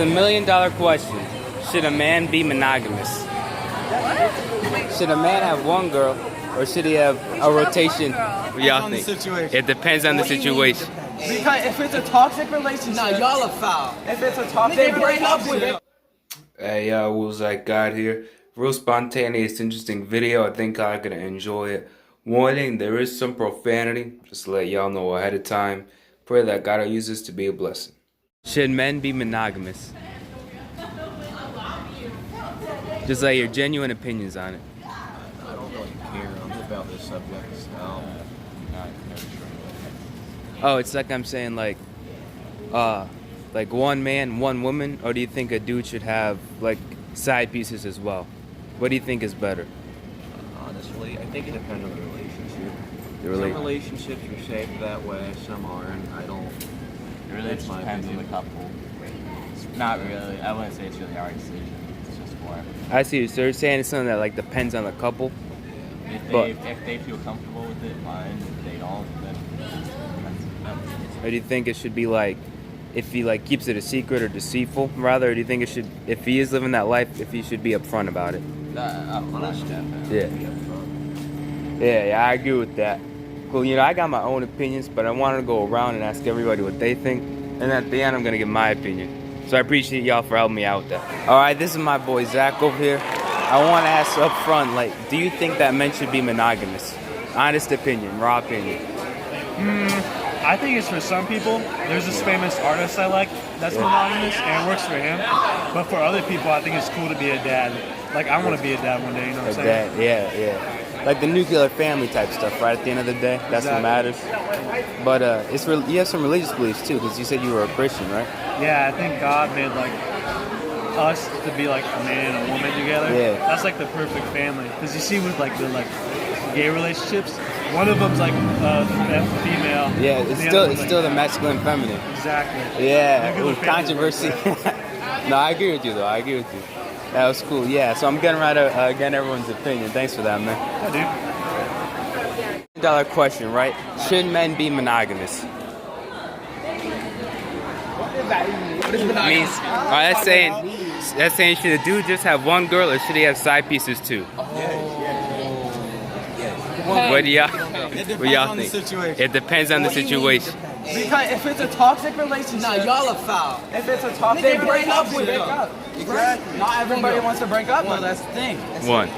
The $1,000,000 question. Should a man be monogamous? Should a man have one girl, or should he have a rotation? What y'all think? It depends on the situation. Because if it's a toxic relationship, nah, y'all are foul. If it's a toxic relationship, Hey y'all, was like God here. Real spontaneous, interesting video. I think I'm gonna enjoy it. Warning, there is some profanity. Just to let y'all know ahead of time. Pray that God will use this to be a blessing. Should men be monogamous? Just like your genuine opinions on it. I don't really care about this subject. Oh, it's like I'm saying like one man, one woman, or do you think a dude should have like side pieces as well? What do you think is better? Honestly, I think it depends on the relationship. Some relationships are safe that way, some aren't. I don't. It really just depends on the couple. It's not really. I wouldn't say it's really our decision. It's just more. I see. So you're saying it's something that like depends on the couple. If they feel comfortable with it, fine. If they don't, then or do you think it should be like, if he like keeps it a secret or deceitful, rather? Or do you think it should, if he is living that life, if he should be upfront about it? Yeah, I agree with that. Cool. You know, I got my own opinions, but I wanted to go around and ask everybody what they think, and at the end, I'm gonna give my opinion. So I appreciate y'all for helping me out with that. All right, this is my boy Zach over here. I want to ask up front, like, do you think that men should be monogamous? Honest opinion, raw opinion. I think it's for some people. There's this famous artist I like that's monogamous, and it works for him. But for other people, I think it's cool to be a dad. Like, I want to be a dad one day, you know what I'm saying? Dad, yeah. Like the nuclear family type stuff, right? At the end of the day, that's what matters. But you have some religious beliefs too, because you said you were a Christian, right? Yeah, I think God made like us to be like a man and a woman together. Yeah. That's like the perfect family. Because you see with like the gay relationships, one of them's like female. Yeah, it's still the masculine and feminine. Exactly. Yeah, with controversy. No, I agree with you though. I agree with you. That was cool. Yeah, so I'm getting right to get everyone's opinion. Thanks for that, man. Yeah, dude. $1 question, right? Should men be monogamous? What is monogamous? That's saying should a dude just have one girl, or should he have side pieces too? What do y'all think? It depends on the situation. because if it's a toxic relationship, Nah, y'all are foul. if it's a toxic They break up with break it. up. Exactly. Not everybody wants to break up. Well, that's the thing. One.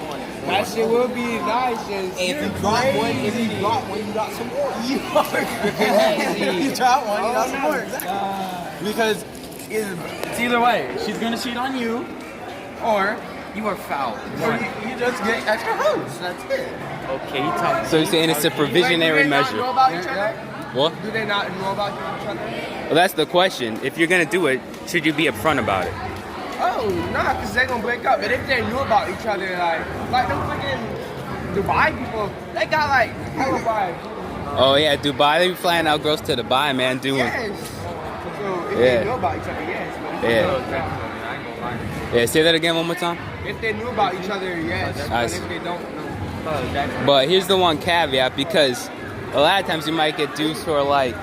That shit will be nice. If you drop one, you got some more. You drop one, you got some more. Exactly. Because it's either way. She's gonna cheat on you, or You are foul. you just get extra hoes. That's it. Okay, you talk. So you're saying it's a provisionary measure? Know about each other? What? Do they not know about each other? Well, that's the question. If you're gonna do it, should you be upfront about it? Oh, nah, because they're gonna break up. But if they knew about each other, like them freaking Dubai people, they got like hella vibes. Oh yeah, Dubai. They be flying out girls to Dubai, man. Doing. Yes. So if they knew about each other, yes. But Yeah. Say that again one more time. if they knew about each other, yes. But if they don't know. But here's the one caveat, because a lot of times you might get dudes who are like,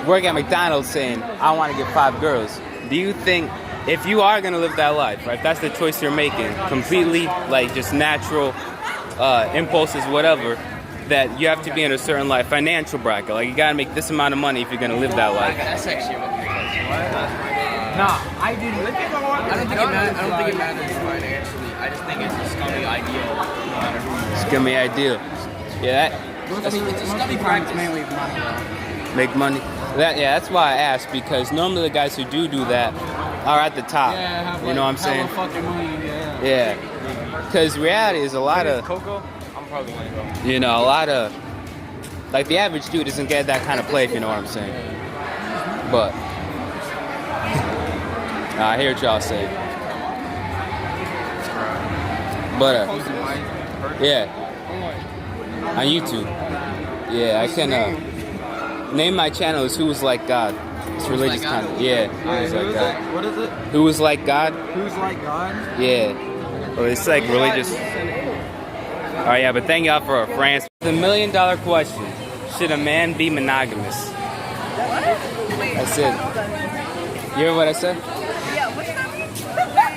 work at McDonald's saying, I want to get 5 girls. Do you think, if you are going to live that life, right, if that's the choice you're making, completely like just natural impulses, whatever, that you have to be in a certain like financial bracket, like you got to make this amount of money if you're going to live that life? That's actually what Nah, I didn't. I don't think it matters financially. I just think it's a scummy idea. No matter who you are. Scummy idea. Yeah, It's a scummy practice. Mainly money. make money. That's why I asked, because normally the guys who do that are at the top. You know what I'm saying? Fucking money, Yeah. Because reality is a lot of, Coco, I'm probably gonna go. you know, a lot of, like the average dude doesn't get that kind of play, if you know what I'm saying. But I hear what y'all say. But yeah, on YouTube. Yeah, I can name my channel is Who Was Like God. It's religious content. Yeah, Who Was Like God. What is it? Who Was Like God? Who's like God? Yeah. Well, it's like religious. All right, yeah, but thank y'all for France. The $1,000,000 question: should a man be monogamous? What? Wait, I said. You heard what I said? Yeah, what's that?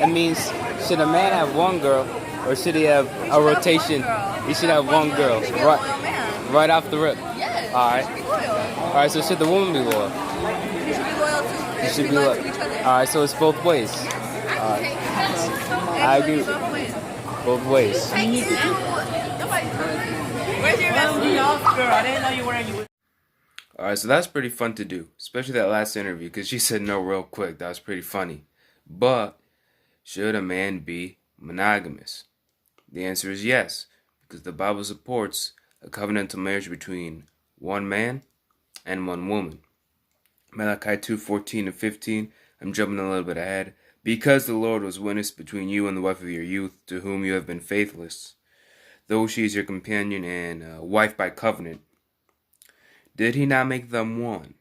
It means, should a man have one girl, or should he have a rotation? He should have one girl, right off the rip. Yes. All right. Should be loyal. All right. So should the woman be loyal? You should be loyal too. You They should be loyal loyal. to each other. All right. So it's both ways. I agree. Both ways. Where's your best Girl, I didn't know you were. All right, so that's pretty fun to do, especially that last interview, because she said no real quick. That was pretty funny. But should a man be monogamous? The answer is yes, because the Bible supports a covenantal marriage between one man and one woman. Malachi 2:14 and 15. I'm jumping a little bit ahead. Because the Lord was witness between you and the wife of your youth, to whom you have been faithless, though she is your companion and wife by covenant, did he not make them one,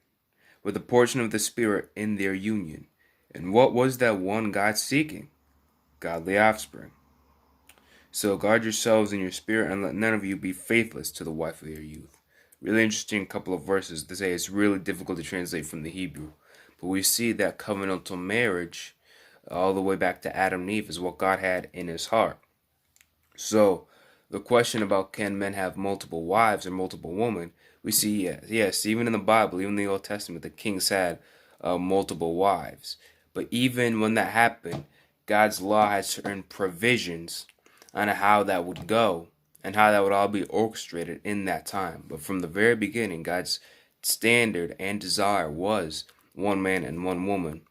with a portion of the Spirit in their union? And what was that one God seeking? Godly offspring. So guard yourselves in your spirit, and let none of you be faithless to the wife of your youth. Really interesting couple of verses to say. It's really difficult to translate from the Hebrew. But we see that covenantal marriage, all the way back to Adam and Eve, is what God had in his heart. So the question about can men have multiple wives or multiple women, we see yes, even in the Bible, even in the Old Testament, the kings had multiple wives. But even when that happened, God's law had certain provisions on how that would go and how that would all be orchestrated in that time. But from the very beginning, God's standard and desire was one man and one woman,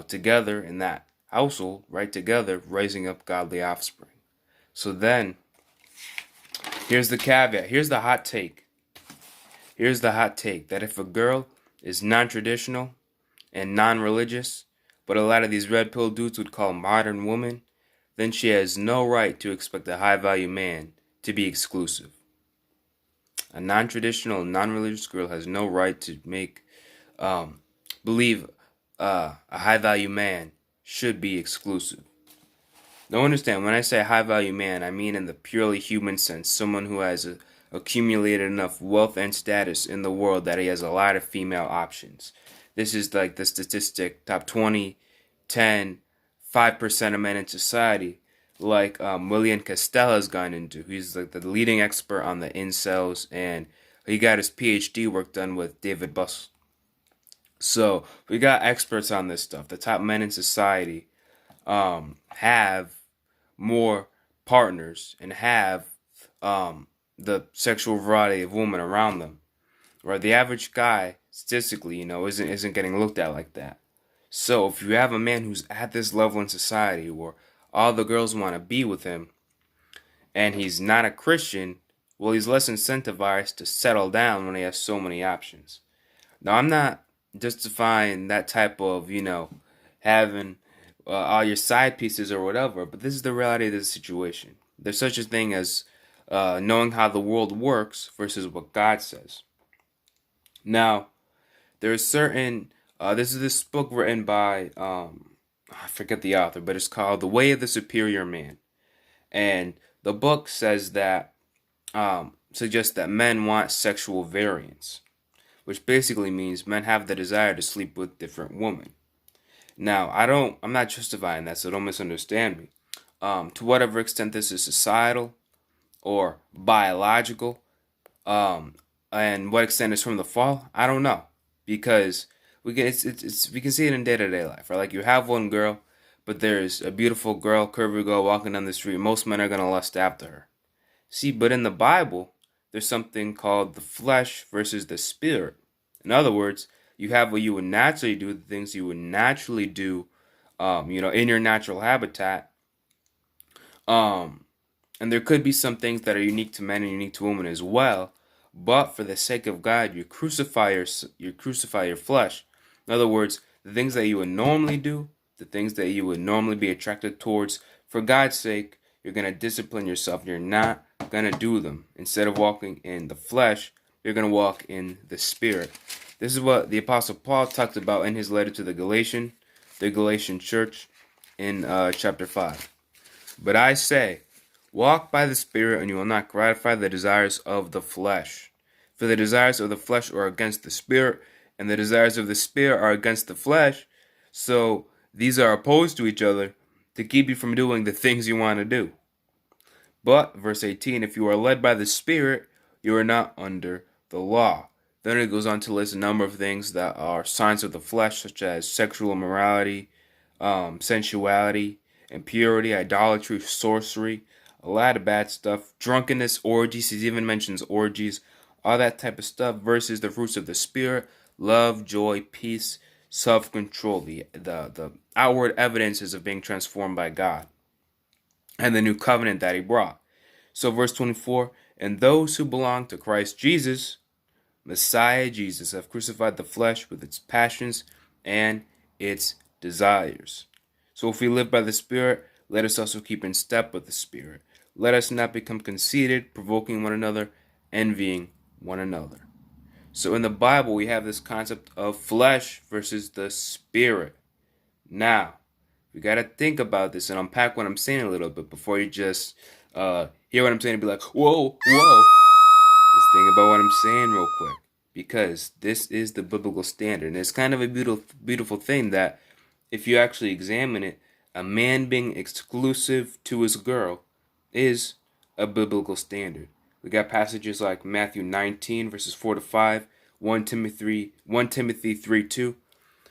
together in that household, right together, raising up godly offspring. So then, here's the caveat. Here's the hot take. Here's the hot take that if a girl is non-traditional and non-religious, but a lot of these red pill dudes would call modern woman, then she has no right to expect a high-value man to be exclusive. A non-traditional, non-religious girl has no right to believe a high-value man should be exclusive. Now understand, when I say high-value man, I mean in the purely human sense, someone who has accumulated enough wealth and status in the world that he has a lot of female options. This is like the statistic, top 20, 10, 5% of men in society, like William Costello has gone into. He's like the leading expert on the incels, and he got his PhD work done with David Buss. So we got experts on this stuff. The top men in society have more partners and have the sexual variety of women around them. Right? The average guy, statistically, isn't getting looked at like that. So if you have a man who's at this level in society where all the girls want to be with him and he's not a Christian, well, he's less incentivized to settle down when he has so many options. Now, I'm not justifying that type of, having all your side pieces or whatever, but this is the reality of the situation. There's such a thing as knowing how the world works versus what God says. Now, there's certain, this is this book written by, I forget the author, but it's called The Way of the Superior Man. And the book says that, suggests that men want sexual variance, which basically means men have the desire to sleep with different women. Now, I'm not justifying that, so don't misunderstand me. To whatever extent this is societal or biological, and what extent is from the fall, I don't know, because we can see it in day-to-day life, right? Like you have one girl, but there's a beautiful girl, curvy girl walking down the street. Most men are gonna lust after her. See, but in the Bible, there's something called the flesh versus the spirit. In other words, you have what you would naturally do, the things you would naturally do, in your natural habitat. And there could be some things that are unique to men and unique to women as well. But for the sake of God, you crucify your flesh. In other words, the things that you would normally do, the things that you would normally be attracted towards, for God's sake, you're going to discipline yourself. You're not going to do them. Instead of walking in the flesh, you're going to walk in the spirit. This is what the Apostle Paul talked about in his letter to the Galatian church in chapter 5. But I say, walk by the Spirit, and you will not gratify the desires of the flesh. For the desires of the flesh are against the Spirit, and the desires of the Spirit are against the flesh. So These are opposed to each other to keep you from doing the things you want to do. But, verse 18, if you are led by the Spirit, you are not under the law. Then it goes on to list a number of things that are signs of the flesh, such as sexual immorality, sensuality, impurity, idolatry, sorcery, a lot of bad stuff, drunkenness, orgies. He even mentions orgies, all that type of stuff, versus the fruits of the Spirit, love, joy, peace, self-control, the outward evidences of being transformed by God, and the new covenant that he brought. So verse 24, and those who belong to Christ Jesus, Messiah Jesus, have crucified the flesh with its passions and its desires. So if we live by the Spirit, let us also keep in step with the Spirit. Let us not become conceited, provoking one another, envying one another. So in the Bible, we have this concept of flesh versus the Spirit. Now, we got to think about this and unpack what I'm saying a little bit before you just hear what I'm saying and be like, whoa, whoa. Just think about what I'm saying real quick, because this is the biblical standard. And it's kind of a beautiful thing that if you actually examine it, a man being exclusive to his girl is a biblical standard. We got passages like Matthew 19, verses 4 to 5, 1 Timothy 3:2.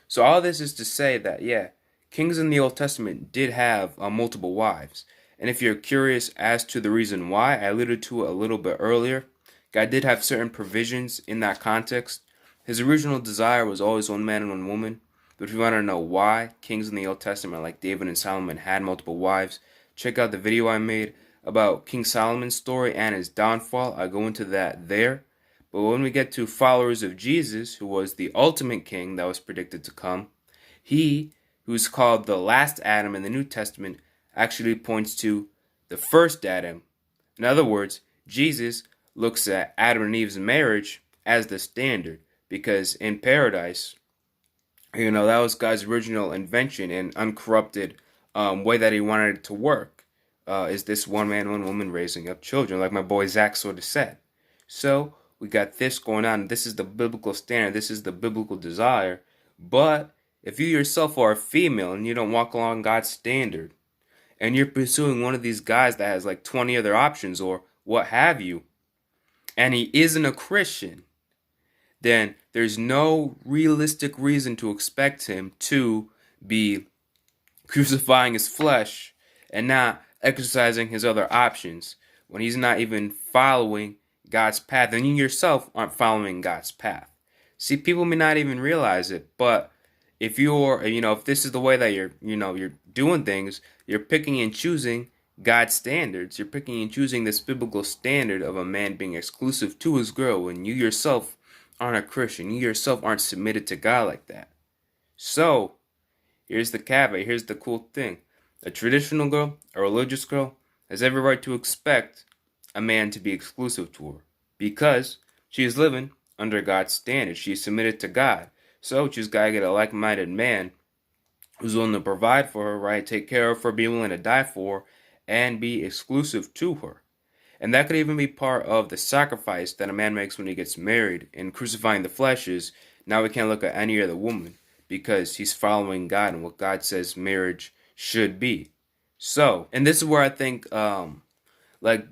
So all this is to say that, yeah, kings in the Old Testament did have multiple wives. And if you're curious as to the reason why, I alluded to it a little bit earlier. God did have certain provisions in that context. His original desire was always one man and one woman. But if you want to know why kings in the Old Testament like David and Solomon had multiple wives, check out the video I made about King Solomon's story and his downfall. I go into that there. But when we get to followers of Jesus, who was the ultimate king that was predicted to come, he, who's called the last Adam in the New Testament, actually points to the first Adam. In other words, Jesus looks at Adam and Eve's marriage as the standard, because in paradise, that was God's original invention and uncorrupted way that he wanted it to work, is this one man, one woman raising up children, like my boy Zach sort of said. So we got this going on. This is the biblical standard. This is the biblical desire. But if you yourself are a female and you don't walk along God's standard, and you're pursuing one of these guys that has like 20 other options or what have you, and he isn't a Christian, then there's no realistic reason to expect him to be crucifying his flesh and not exercising his other options when he's not even following God's path, and you yourself aren't following God's path. See, people may not even realize it, but if you're, if this is the way that you're doing things, you're picking and choosing God's standards. You're picking and choosing this biblical standard of a man being exclusive to his girl when you yourself aren't a Christian. You yourself aren't submitted to God like that. So, here's the caveat. Here's the cool thing. A traditional girl, a religious girl, has every right to expect a man to be exclusive to her because she is living under God's standard. She is submitted to God. So she's got to get a like-minded man who's willing to provide for her, right? Take care of her, be willing to die for her, and be exclusive to her. And that could even be part of the sacrifice that a man makes when he gets married. And crucifying the flesh is, now we can't look at any other woman because he's following God and what God says marriage should be. So, and this is where I think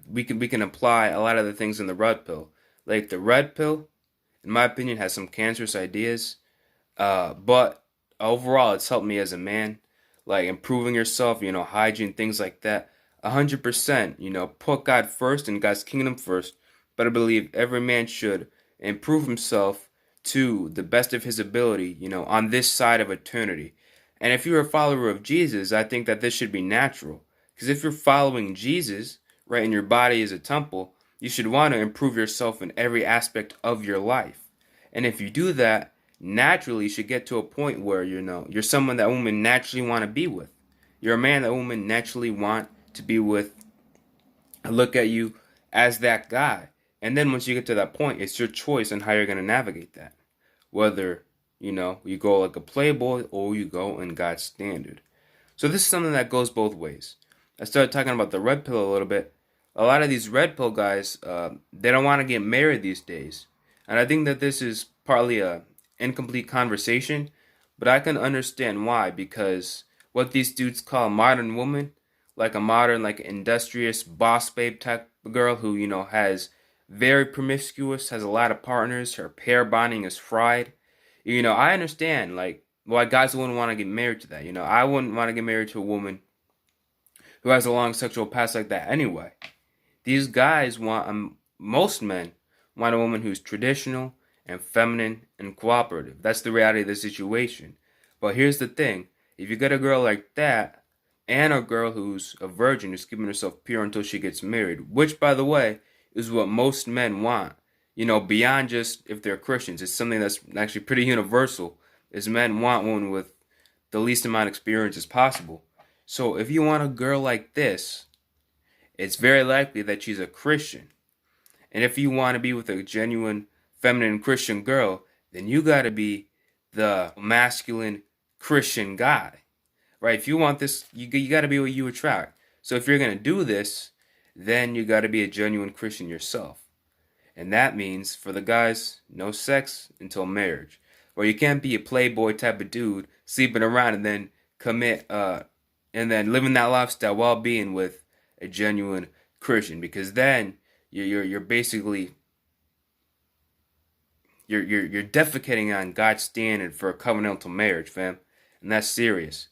we can apply a lot of the things in the red pill. Like the red pill, in my opinion, has some cancerous ideas. But overall, it's helped me as a man, like improving yourself, hygiene, things like that. 100%, put God first and God's kingdom first. But I believe every man should improve himself to the best of his ability, on this side of eternity. And if you're a follower of Jesus, I think that this should be natural. Because if you're following Jesus, right, and your body is a temple, you should want to improve yourself in every aspect of your life. And if you do that, naturally you should get to a point where, you're someone that women naturally want to be with. You're a man that women naturally want to be with, look at you as that guy. And then once you get to that point, it's your choice on how you're going to navigate that. Whether, you go like a playboy or you go in God's standard. So this is something that goes both ways. I started talking about the red pill a little bit. A lot of these red pill guys, they don't want to get married these days. And I think that this is partly a incomplete conversation, but I can understand why, because what these dudes call a modern woman, like a modern, like industrious boss babe type of girl who, has very promiscuous, has a lot of partners, her pair bonding is fried. I understand, like, why guys wouldn't want to get married to that. I wouldn't want to get married to a woman who has a long sexual past like that anyway. These guys want, most men want a woman who's traditional and feminine and cooperative. That's the reality of the situation. But here's the thing. If you get a girl like that, and a girl who's a virgin, who's keeping herself pure until she gets married, which, by the way, is what most men want. Beyond just if they're Christians. It's something that's actually pretty universal, is men want one with the least amount of experience as possible. So if you want a girl like this, it's very likely that she's a Christian. And if you want to be with a genuine feminine Christian girl, then you got to be the masculine Christian guy. Right? If you want this, you got to be what you attract. So if you're going to do this, then you got to be a genuine Christian yourself. And that means, for the guys, no sex until marriage. Or you can't be a playboy type of dude, sleeping around and then commit, and then living that lifestyle while being with a genuine Christian. Because then you're basically, you're defecating on God's standard for a covenantal marriage, fam. And that's serious.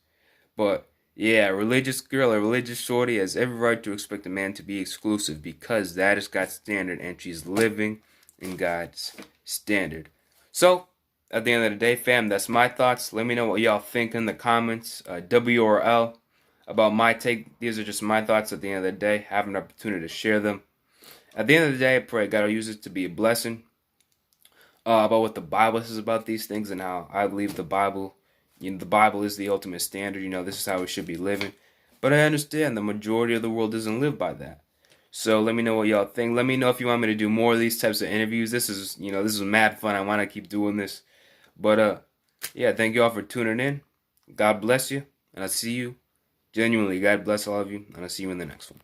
But yeah, a religious girl, a religious shorty has every right to expect a man to be exclusive because that is God's standard and she's living in God's standard. So, at the end of the day, fam, that's my thoughts. Let me know what y'all think in the comments. W or L about my take. These are just my thoughts at the end of the day. Have an opportunity to share them. At the end of the day, I pray God will use it to be a blessing about what the Bible says about these things and how I believe the Bible. The Bible is the ultimate standard. This is how we should be living. But I understand the majority of the world doesn't live by that. So let me know what y'all think. Let me know if you want me to do more of these types of interviews. This is mad fun. I want to keep doing this. But yeah, thank you all for tuning in. God bless you, and I'll see you. Genuinely, God bless all of you, and I'll see you in the next one.